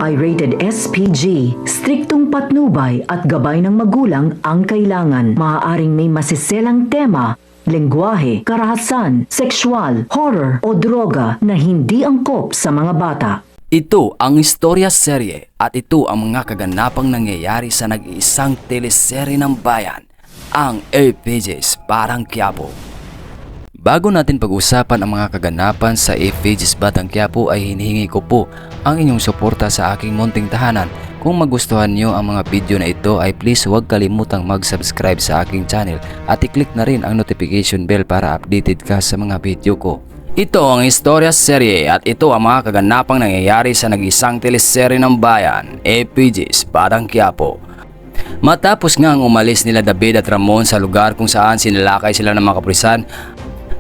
ay rated SPG. Striktong patnubay at gabay ng magulang ang kailangan. Maaaring may masiselang tema, lengguwahe, karahasan, sexual, horror o droga na hindi angkop sa mga bata. Ito ang istorya serye at ito ang mga kaganapang nangyayari sa nag-iisang teleserye ng bayan, ang FVG's Batang Quiapo. Bago natin pag-usapan ang mga kaganapan sa FVG's Batang Quiapo ay hinihingi ko po ang inyong suporta sa aking munting tahanan. Kung magustuhan nyo ang mga video na ito ay please huwag kalimutang mag-subscribe sa aking channel at i-click na rin ang notification bell para updated ka sa mga video ko. Ito ang istorya serye at ito ang mga kaganapang nangyayari sa nag-isang teleserye ng bayan, FVG's Batang Quiapo. Matapos nga ang umalis nila David at Ramon sa lugar kung saan sinalakay sila ng mga kapulisan,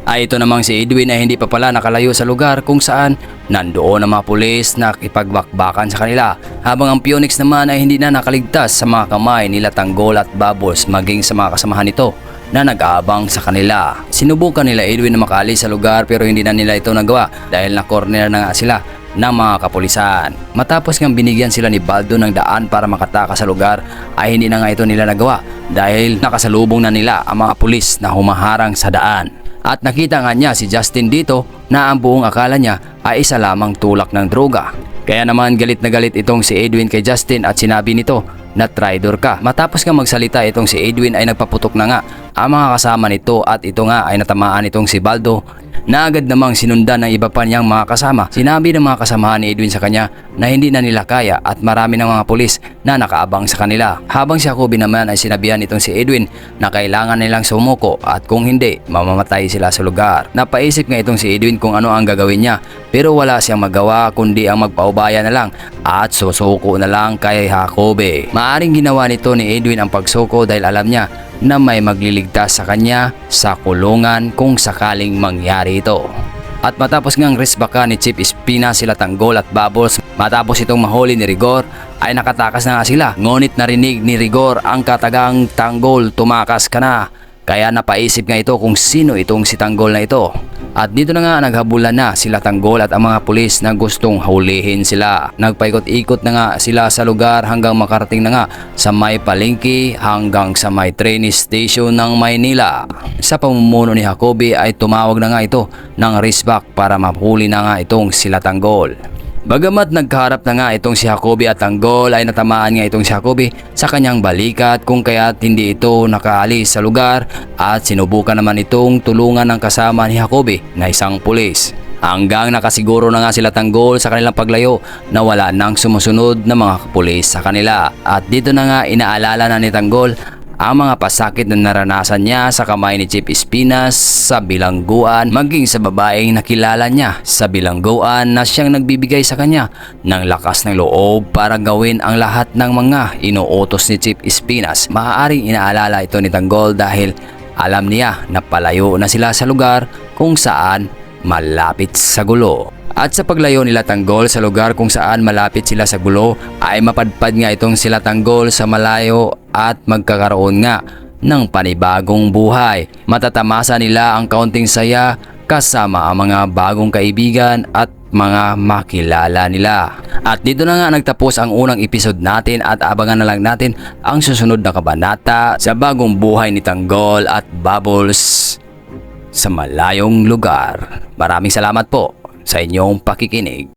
ay ito namang si Edwin ay hindi pa pala nakalayo sa lugar kung saan nandoon ang mga pulis na ipagbakbakan sa kanila, habang ang Phoenix naman ay hindi na nakaligtas sa mga kamay nila Tanggol at Bubbles maging sa mga kasamahan nito na nag-aabang sa kanila. Sinubukan nila Edwin na makaalis sa lugar pero hindi na nila ito nagawa dahil na-corner na nga sila ng mga kapulisan. Matapos ngang binigyan sila ni Baldo ng daan para makatakas sa lugar ay hindi na nga ito nila nagawa dahil nakasalubong na nila ang mga pulis na humaharang sa daan. At nakita nga niya si Justin dito na ang buong akala niya ay isa lamang tulak ng droga. Kaya naman galit na galit itong si Edwin kay Justin at sinabi nito na traitor ka. Matapos nga magsalita itong si Edwin ay nagpaputok na nga ang mga kasama nito at ito nga ay natamaan itong si Baldo na agad namang sinundan ng iba pa niyang mga kasama. Sinabi ng mga kasamahan ni Edwin sa kanya na hindi na nila kaya at marami ng mga pulis na nakaabang sa kanila. Habang si Jacoby naman ay sinabihan itong si Edwin na kailangan nilang sumuko at kung hindi, mamamatay sila sa lugar. Napaisip nga itong si Edwin kung ano ang gagawin niya pero wala siyang magawa kundi ang magpaubaya na lang at susuko na lang kay Jacoby. Maaring ginawa nito ni Edwin ang pagsuko dahil alam niya na may magliligtas sa kanya sa kulungan kung sakaling mangyari ito. At matapos ngang resbaka ni Chief Espina sila Tanggol at Bubbles, matapos itong mahuli ni Rigor ay nakatakas na nga sila. Ngunit narinig ni Rigor ang katagang Tanggol, tumakas ka na. Kaya napaisip nga ito kung sino itong si Tanggol na ito. At dito na nga naghabulan na sila Tanggol at ang mga pulis na gustong hulihin sila. Nagpaikot-ikot na nga sila sa lugar hanggang makarating na nga sa may palengke hanggang sa may train station ng Maynila. Sa pamumuno ni Jacoby ay tumawag na nga ito ng raceback para mahuli na nga itong sila Tanggol. Bagamat nagkaharap na nga itong si Jacoby at Tanggol ay natamaan nga itong si Jacoby sa kanyang balikat kung kaya't hindi ito nakaalis sa lugar at sinubukan naman itong tulungan ng kasama ni Jacoby na isang pulis. Hanggang nakasiguro na nga sila Tanggol sa kanilang paglayo na wala nang sumusunod na mga pulis sa kanila. At dito na nga inaalala na ni Tanggol ang mga pasakit na naranasan niya sa kamay ni Chief Espinas sa bilangguan, maging sa babaeng nakilala niya sa bilangguan na siyang nagbibigay sa kanya ng lakas ng loob para gawin ang lahat ng mga inuutos ni Chief Espinas. Maaaring inaalala ito ni Tanggol dahil alam niya na palayo na sila sa lugar kung saan malapit sa gulo. At sa paglayo nila Tanggol sa lugar kung saan malapit sila sa gulo ay mapadpad nga itong sila Tanggol sa malayo at magkakaroon nga ng panibagong buhay. Matatamasa nila ang kaunting saya kasama ang mga bagong kaibigan at mga makilala nila. At dito na nga nagtapos ang unang episode natin at abangan na lang natin ang susunod na kabanata sa bagong buhay ni Tanggol at Bubbles sa malayong lugar. Maraming salamat po sa inyong pakikinig.